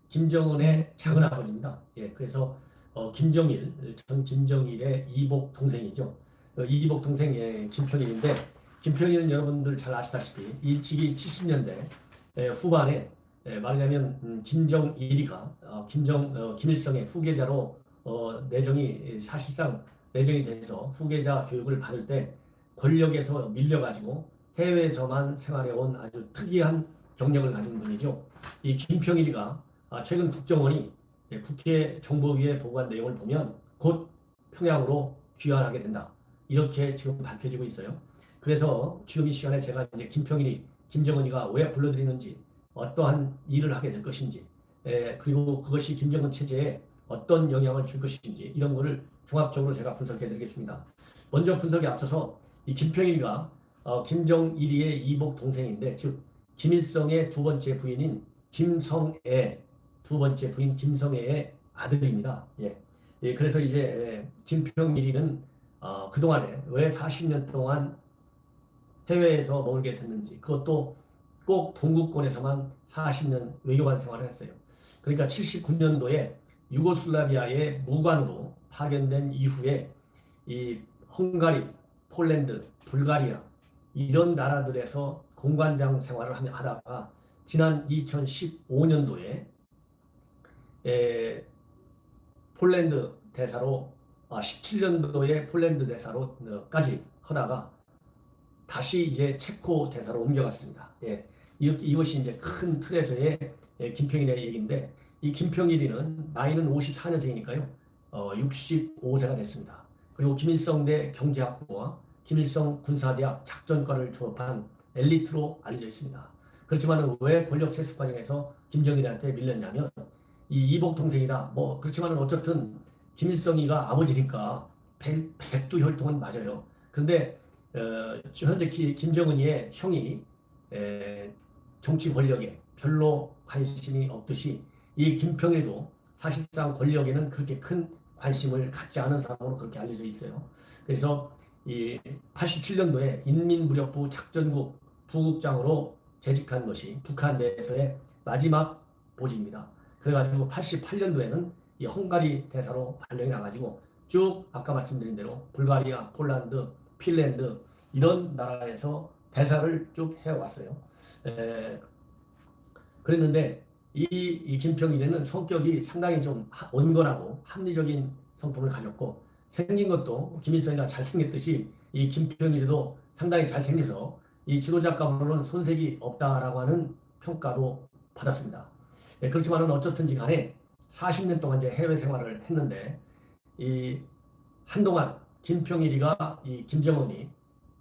김정은의 작은 아버지입니다. 예, 그래서 김정일, 전 김정일의 이복 동생이죠. 이복 동생 김평일인데, 김평일은 여러분들 잘 아시다시피 일찍이 70년대 후반에 말하자면 김정일이가 김일성의 후계자로 내정이 사실상 내정이 돼서 후계자 교육을 받을 때 권력에서 밀려가지고 해외에서만 생활해온 아주 특이한 경력을 가진 분이죠. 이 김평일이가 최근 국정원이 국회 정보위에 보고한 내용을 보면 곧 평양으로 귀환하게 된다. 이렇게 지금 밝혀지고 있어요. 그래서 지금 이 시간에 제가 이제 김평일이, 김정은이가 왜 불러들이는지, 어떠한 일을 하게 될 것인지, 그리고 그것이 김정은 체제에 어떤 영향을 줄 것인지, 이런 거를 종합적으로 제가 분석해 드리겠습니다. 먼저 분석에 앞서서 이 김평일이가 김정일이의 이복 동생인데, 즉 김일성의 두 번째 부인인 김성애, 두 번째 부인 김성애의 아들입니다. 예. 예, 그래서 이제 김평일이는 그동안에 왜 40년 동안 해외에서 머물게 됐는지, 그것도 꼭 동구권에서만 40년 외교관 생활을 했어요. 그러니까 79년도에 유고슬라비아의 무관으로 파견된 이후에 이 헝가리, 폴란드, 불가리아 이런 나라들에서 공관장 생활을 하다가 지난 2015년도에 폴란드 대사로 17년도에 폴란드 대사로까지 하다가 다시 이제 체코 대사로 옮겨갔습니다. 예, 이것이 이제 큰 틀에서의 김평일의 얘기인데, 이 김평일이는 나이는 54년생이니까요. 65세가 됐습니다. 그리고 김일성대 경제학부와 김일성 군사대학 작전과를 졸업한 엘리트로 알려져 있습니다. 그렇지만 왜 권력 세습 과정에서 김정일한테 밀렸냐면 이 이복 동생이다. 뭐 그렇지만 어쨌든 김일성이가 아버지니까 백두혈통은 맞아요. 그런데 현재 김정은이의 형이 정치 권력에 별로 관심이 없듯이 이 김평일도 사실상 권력에는 그렇게 큰 관심을 갖지 않은 사람으로 그렇게 알려져 있어요. 그래서 이 87년도에 인민무력부 작전국 부국장으로 재직한 것이 북한 내에서의 마지막 보직입니다. 그래가지고 88년도에는 이 헝가리 대사로 발령이 나가지고 쭉 아까 말씀드린 대로 불가리아, 폴란드, 핀란드 이런 나라에서 대사를 쭉 해왔어요. 그랬는데 이 김평일이는 성격이 상당히 좀 온건하고 합리적인 성품을 가졌고, 생긴 것도 김일성이가 잘생겼듯이 이 김평일이도 상당히 잘생겨서 이 지도자감으로는 손색이 없다라고 하는 평가도 받았습니다. 그렇지만은 어쨌든지 간에 40년 동안 이제 해외 생활을 했는데, 이 한동안 김평일이가 이 김정은이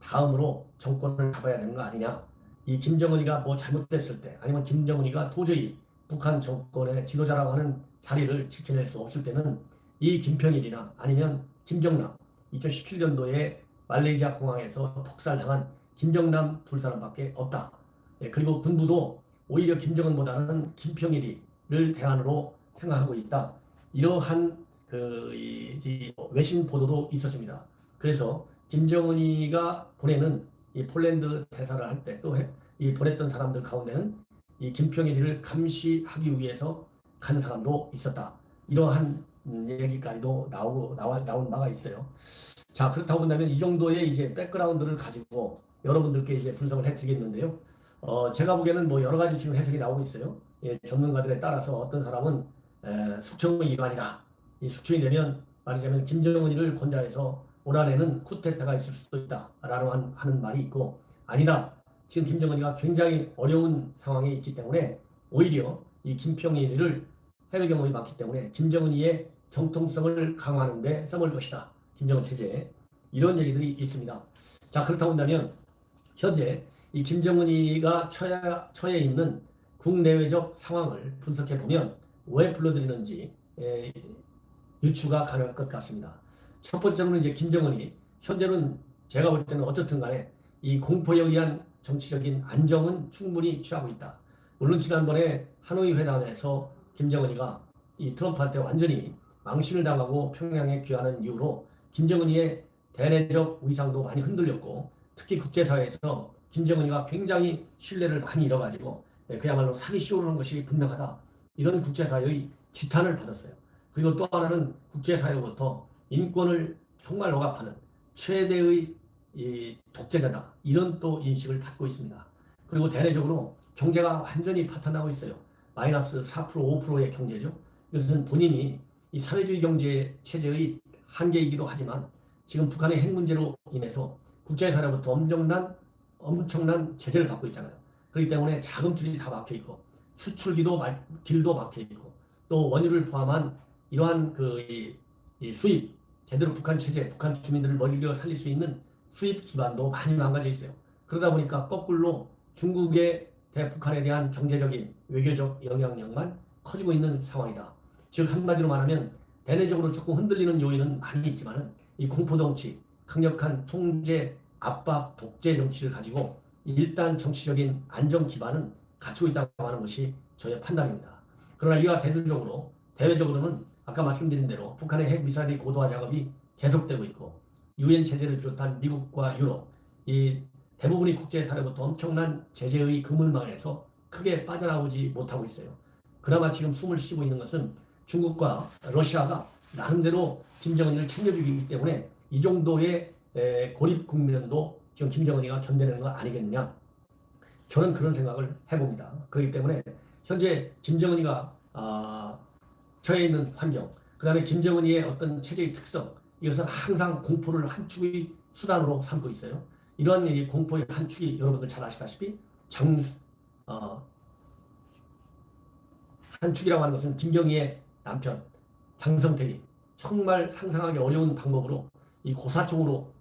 다음으로 정권을 잡아야 되는 거 아니냐, 이 김정은이가 뭐 잘못됐을 때, 아니면 김정은이가 도저히 북한 정권의 지도자라고 하는 자리를 지켜낼 수 없을 때는 이 김평일이나 아니면 김정남, 2017년도에 말레이시아 공항에서 독살당한 김정남 두 사람밖에 없다. 그리고 군부도 오히려 김정은보다는 김평일이를 대안으로 생각하고 있다. 이러한 이 외신 보도도 있었습니다. 그래서 김정은이가 보내는 이 폴란드 대사를 할 때 또 이 보냈던 사람들 가운데는 이 김평일이를 감시하기 위해서 간 사람도 있었다. 이러한 얘기까지도 나온 바가 있어요. 자, 그렇다고 본다면 이 정도의 이제 백그라운드를 가지고 여러분들께 이제 분석을 해드리겠는데요. 제가 보기에는 뭐 여러 가지 지금 해석이 나오고 있어요. 예, 전문가들에 따라서 어떤 사람은 숙청의 일환이다. 이 숙청이 되면 말하자면 김정은이를 권좌해서 올 한해는 쿠데타가 있을 수도 있다라고 하는 말이 있고, 아니다. 지금 김정은이가 굉장히 어려운 상황에 있기 때문에 오히려 이 김평일이를 해외 경험이 많기 때문에 김정은이의 정통성을 강화하는 데 써볼 것이다. 김정은 체제에. 이런 얘기들이 있습니다. 자, 그렇다고 한다면 현재 이 김정은이가 처해 있는 국내외적 상황을 분석해 보면 왜 불러들이는지 유추가 가능할 것 같습니다. 첫 번째로는 이제 김정은이 현재는 제가 볼 때는 어쨌든 간에 이 공포에 의한 정치적인 안정은 충분히 취하고 있다. 물론 지난번에 하노이 회담에서 김정은이가 이 트럼프한테 완전히 망신을 당하고 평양에 귀환한 이후로 김정은이의 대내적 위상도 많이 흔들렸고, 특히 국제사회에서 김정은이가 굉장히 신뢰를 많이 잃어가지고 그야말로 사기 씌우는 것이 분명하다. 이런 국제사회의 지탄을 받았어요. 그리고 또 하나는 국제사회로부터 인권을 정말 억압하는 최대의 이 독재자다, 이런 또 인식을 받고 있습니다. 그리고 대내적으로 경제가 완전히 파탄나고 있어요. 마이너스 4% 5%의 경제죠. 이것은 본인이 이 사회주의 경제 체제의 한계이기도 하지만 지금 북한의 핵 문제로 인해서 국제사회로부터 엄청난 제재를 받고 있잖아요. 그렇기 때문에 자금줄이 다 막혀 있고 수출기도 길도 막혀 있고 또 원유를 포함한 이러한 이 수입, 제대로 북한 체제, 북한 주민들을 먹여 살릴 수 있는 수입 기반도 많이 망가져 있어요. 그러다 보니까 거꾸로 중국의 북한에 대한 경제적인 외교적 영향력만 커지고 있는 상황이다. 즉 한마디로 말하면 대내적으로 조금 흔들리는 요인은 많이 있지만 이 공포정치, 강력한 통제, 압박, 독재 정치를 가지고 일단 정치적인 안정 기반은 갖추고 있다고 하는 것이 저의 판단입니다. 그러나 이와 대외적으로는 아까 말씀드린 대로 북한의 핵 미사일의 고도화 작업이 계속되고 있고 유엔 체제를 비롯한 미국과 유럽, 이 대부분이 국제사회부터 엄청난 제재의 그물망에서 크게 빠져나오지 못하고 있어요. 그나마 지금 숨을 쉬고 있는 것은 중국과 러시아가 나름대로 김정은을 챙겨주기 때문에 이 정도의 고립 국면도 지금 김정은이가 견뎌내는 거 아니겠느냐. 저는 그런 생각을 해봅니다. 그렇기 때문에 현재 김정은이가 처해 있는 환경, 그 다음에 김정은이의 어떤 체제의 특성, 이것은 항상 공포를 한 축의 수단으로 삼고 있어요. 이러한 이 공포의 한 축이 여러분들 잘 아시다시피 한 축이라고 하는 것은 김정희의 남편 장성택이 정말 상상하기 어려운 방법으로 이 고사총으로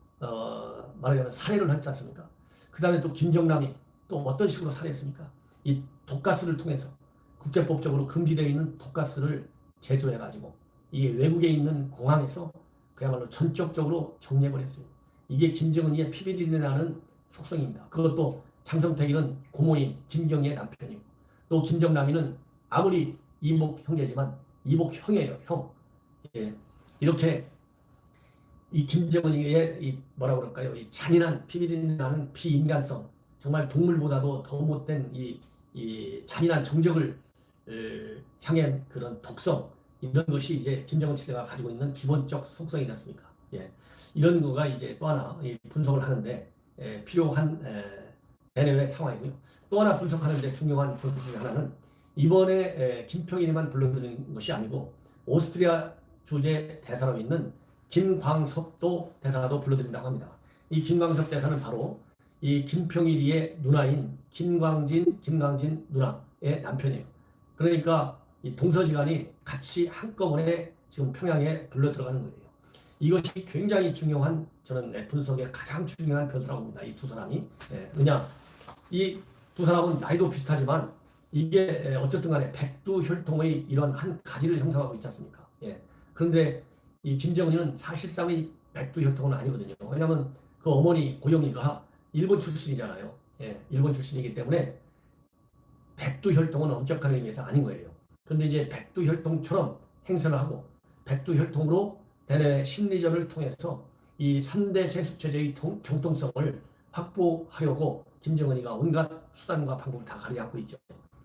말하자면 살해를 했지 않습니까? 그 다음에 또 김정남이 또 어떤 식으로 살해했습니까? 이 독가스를 통해서 국제법적으로 금지되어 있는 독가스를 제조해가지고 이 외국에 있는 공항에서 그야말로 전격적으로 정리해을 했어요. 이게 김정은이의 피비린내 나는 속성입니다. 그것도 장성택이는 고모인 김경희의 남편이고 또 김정남이는 아무리 이복 형제지만 이복 형이에요. 형. 예. 이렇게 이 김정은이의 이 뭐라 그럴까요? 이 잔인한 피비린내 나는 비인간성, 정말 동물보다도 더 못된 이 잔인한 정적을 향한 그런 독성, 이런 것이 이제 김정은 체제가 가지고 있는 기본적 속성이지 않습니까? 예. 이런 거가 이제 또 하나 분석을 하는데 필요한 대내외 상황이고요. 또 하나 분석하는데 중요한 분석 중에 하나는 이번에 김평일이만 불러드린 것이 아니고 오스트리아 주재 대사로 있는 김광섭도 대사도 불러드린다고 합니다. 이 김광섭 대사는 바로 이 김평일이의 누나인 김광진 누나의 남편이에요. 그러니까 이 동서지간이 같이 한꺼번에 지금 평양에 불러 들어가는 거예요. 이것이 굉장히 중요한, 저는 분석의 가장 중요한 변수라고 봅니다. 이 두 사람이. 왜냐, 이 두 사람은 나이도 비슷하지만 이게 어쨌든 간에 백두혈통의 이런 한 가지를 형성하고 있지 않습니까? 그런데 이 김정은이는 사실상의 백두혈통은 아니거든요. 왜냐하면 그 어머니 고영이가 일본 출신이잖아요. 일본 출신이기 때문에 백두혈통은 엄격한 의미에서 아닌 거예요. 그런데 이제 백두혈통처럼 행세를 하고 백두혈통으로 대내 심리전을 통해서 이 3대 세습체제의 정통성을 확보하려고 김정은이가 온갖 수단과 방법을 다 가리잡고 있죠.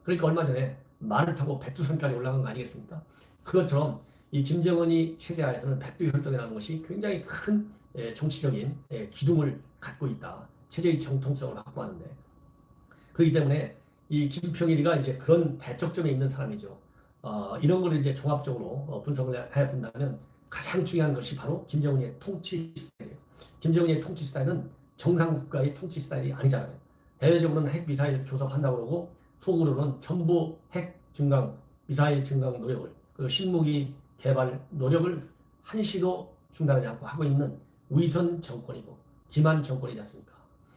그러니까 얼마 전에 말을 타고 백두산까지 올라간 거 아니겠습니까? 그것처럼 이 김정은이 체제 하에서는 백두혈통이라는 것이 굉장히 큰 정치적인 기둥을 갖고 있다. 체제의 정통성을 확보하는데. 그렇기 때문에 이 김평일이가 이제 그런 대척점에 있는 사람이죠. 이런 걸 이제 종합적으로 분석을 해 본다면 가장 중요한 것이 바로 김정은의 통치 스타일이에요. 김정은의 통치 스타일은 정상 국가의 통치 스타일이 아니잖아요. 대외적으로는 핵 미사일 교섭한다고 그러고 속으로는 전부 핵 증강, 미사일 증강 노력을, 그리고 신무기 개발 노력을 한시도 중단하지 않고 하고 있는 위선 정권이고 기만 정권이지 않습니까?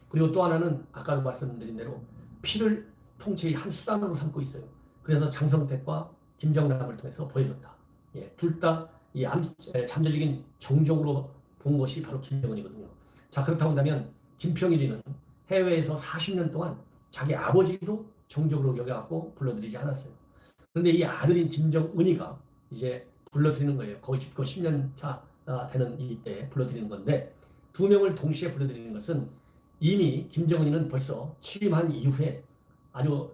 그리고 또 하나는 아까도 말씀드린 대로 피를 통치의 한 수단으로 삼고 있어요. 그래서 장성택과 김정남을 통해서 보여줬다. 둘 다 이 잠재적인 정적으로 본 것이 바로 김정은이거든요. 자, 그렇다고 한다면 김평일이는 해외에서 40년 동안 자기 아버지도 정적으로 여겨갖고 불러들이지 않았어요. 그런데 이 아들인 김정은이가 이제 불러들이는 거예요. 거의 10년 차 되는 이때 불러들이는 건데, 두 명을 동시에 불러들이는 것은 이미 김정은이는 벌써 취임한 이후에 아주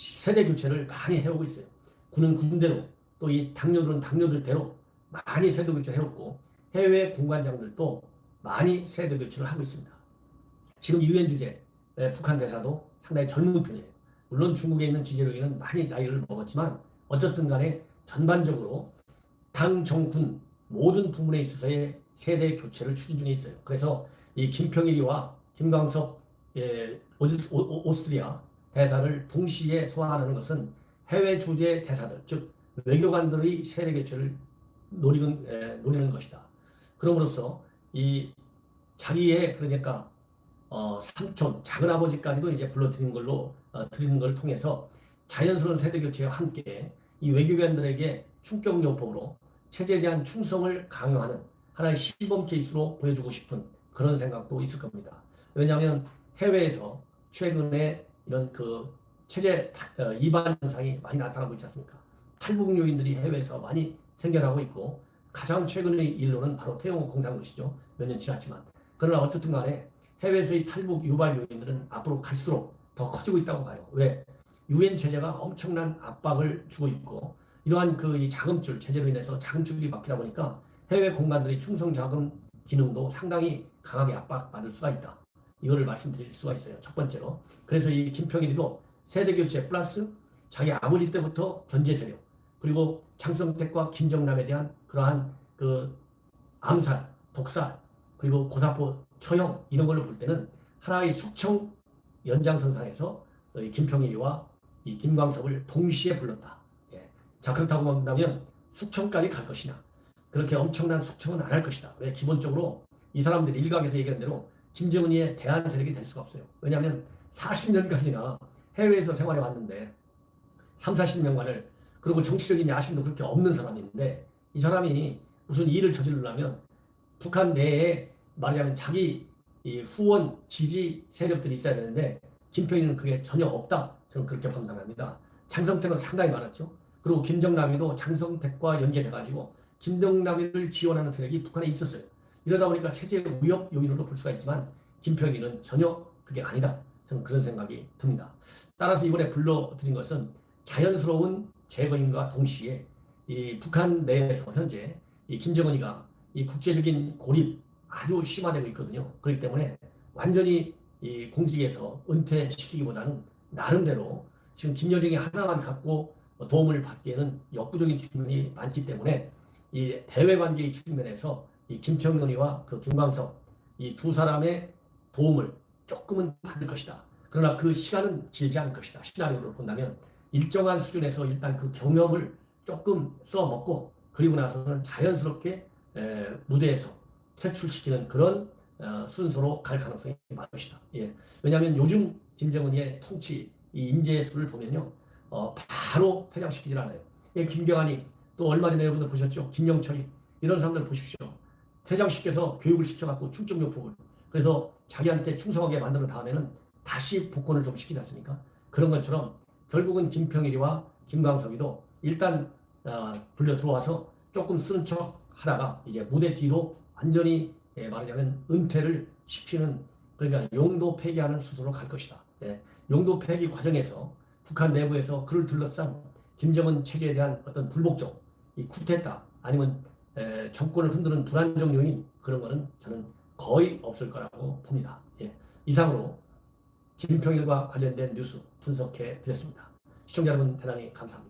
세대 교체를 많이 해오고 있어요. 군은 군대로 또 이 당뇨들은 당뇨들대로 많이 세대 교체를 해왔고 해외 공관장들도 많이 세대 교체를 하고 있습니다. 지금 유엔 주재 북한 대사도 상당히 젊은 편이에요. 물론 중국에 있는 지제로기는 많이 나이를 먹었지만 어쨌든 간에 전반적으로 당, 정군 모든 부분에 있어서의 세대 교체를 추진 중에 있어요. 그래서 이 김평일이와 김광석 오스트리아 대사를 동시에 소환하는 것은 해외 주재 대사들, 즉 외교관들의 세대 교체를 노리는 것이다. 그럼으로써 이 자기의 그러니까 삼촌, 작은아버지까지도 이제 불러들이는 걸로 드리는 걸 통해서 자연스러운 세대 교체와 함께 이 외교관들에게 충격요법으로 체제에 대한 충성을 강요하는 하나의 시범 케이스로 보여주고 싶은 그런 생각도 있을 겁니다. 왜냐하면 해외에서 최근에 이런 그 체제 이반 현상이 많이 나타나고 있지 않습니까? 탈북 요인들이 해외에서 많이 생겨나고 있고 가장 최근의 일로는 바로 태영호 공산도시죠. 몇 년 지났지만. 그러나 어쨌든 간에 해외에서의 탈북 유발 요인들은 앞으로 갈수록 더 커지고 있다고 봐요. 왜? 유엔 제재가 엄청난 압박을 주고 있고 이러한 그 이 자금줄 제재로 인해서 자금줄이 막히다 보니까 해외 공간들이 충성 자금 기능도 상당히 강하게 압박받을 수가 있다. 이거를 말씀드릴 수가 있어요. 첫 번째로. 그래서 이 김평일이도 세대 교체 플러스 자기 아버지 때부터 견제 세력 그리고 장성택과 김정남에 대한 그러한 그 암살, 독살 그리고 고사포 처형 이런 걸로 볼 때는 하나의 숙청 연장선상에서 김평일이와 이 김광석을 동시에 불렀다. 예. 자 그렇다고 본다면 숙청까지 갈 것이냐? 그렇게 엄청난 숙청은 안 할 것이다. 왜? 기본적으로 이 사람들이 일각에서 얘기한 대로 김정은이의 대안 세력이 될 수가 없어요. 왜냐하면 40년간이나 해외에서 생활해 왔는데 3, 40년간을 그리고 정치적인 야심도 그렇게 없는 사람인데 이 사람이 무슨 일을 저지르려면 북한 내에 말하자면 자기 이 후원 지지 세력들이 있어야 되는데 김평일은 그게 전혀 없다. 저는 그렇게 판단합니다. 장성택은 상당히 많았죠. 그리고 김정남이도 장성택과 연계돼가지고 김정남이를 지원하는 세력이 북한에 있었어요. 이러다 보니까 체제 위협 요인으로 볼 수가 있지만 김평일은 전혀 그게 아니다. 저는 그런 생각이 듭니다. 따라서 이번에 불러드린 것은 자연스러운 제거임과 동시에 이 북한 내에서 현재 이 김정은이가 이 국제적인 고립 아주 심화되고 있거든요. 그렇기 때문에 완전히 이 공직에서 은퇴시키기보다는 나름대로 지금 김여정이 하나만 갖고 도움을 받기에는 역부족인 측면이 많기 때문에 이 대외 관계의 측면에서 이 김청년이와 그 김광석 이 두 사람의 도움을 조금은 받을 것이다. 그러나 그 시간은 길지 않을 것이다. 시나리오를 본다면 일정한 수준에서 일단 그 경험을 조금 써먹고 그리고 나서는 자연스럽게 무대에서 퇴출시키는 그런 순서로 갈 가능성이 많을 것이다. 예. 왜냐하면 요즘 김정은의 통치 이 인재의 수를 보면요, 바로 퇴장시키질 않아요. 예, 김경환이 또 얼마 전에 여러분들 보셨죠? 김영철이 이런 사람들 보십시오. 퇴장시켜서 교육을 시켜갖고 충정요법을 그래서 자기한테 충성하게 만든 다음에는 다시 복권을 좀 시키지 않습니까? 그런 것처럼 결국은 김평일이와 김광석이도 일단 불려 들어와서 조금 쓰는 척 하다가 이제 무대 뒤로 완전히 말하자면 은퇴를 시키는 그러니까 용도 폐기하는 수순으로 갈 것이다. 예. 용도 폐기 과정에서 북한 내부에서 그를 둘러싼 김정은 체제에 대한 어떤 불복종, 이 쿠데타 아니면 정권을 흔드는 불안정 요인 그런 거는 저는 거의 없을 거라고 봅니다. 예. 이상으로 김평일과 관련된 뉴스 분석해 드렸습니다. 시청자 여러분 대단히 감사합니다.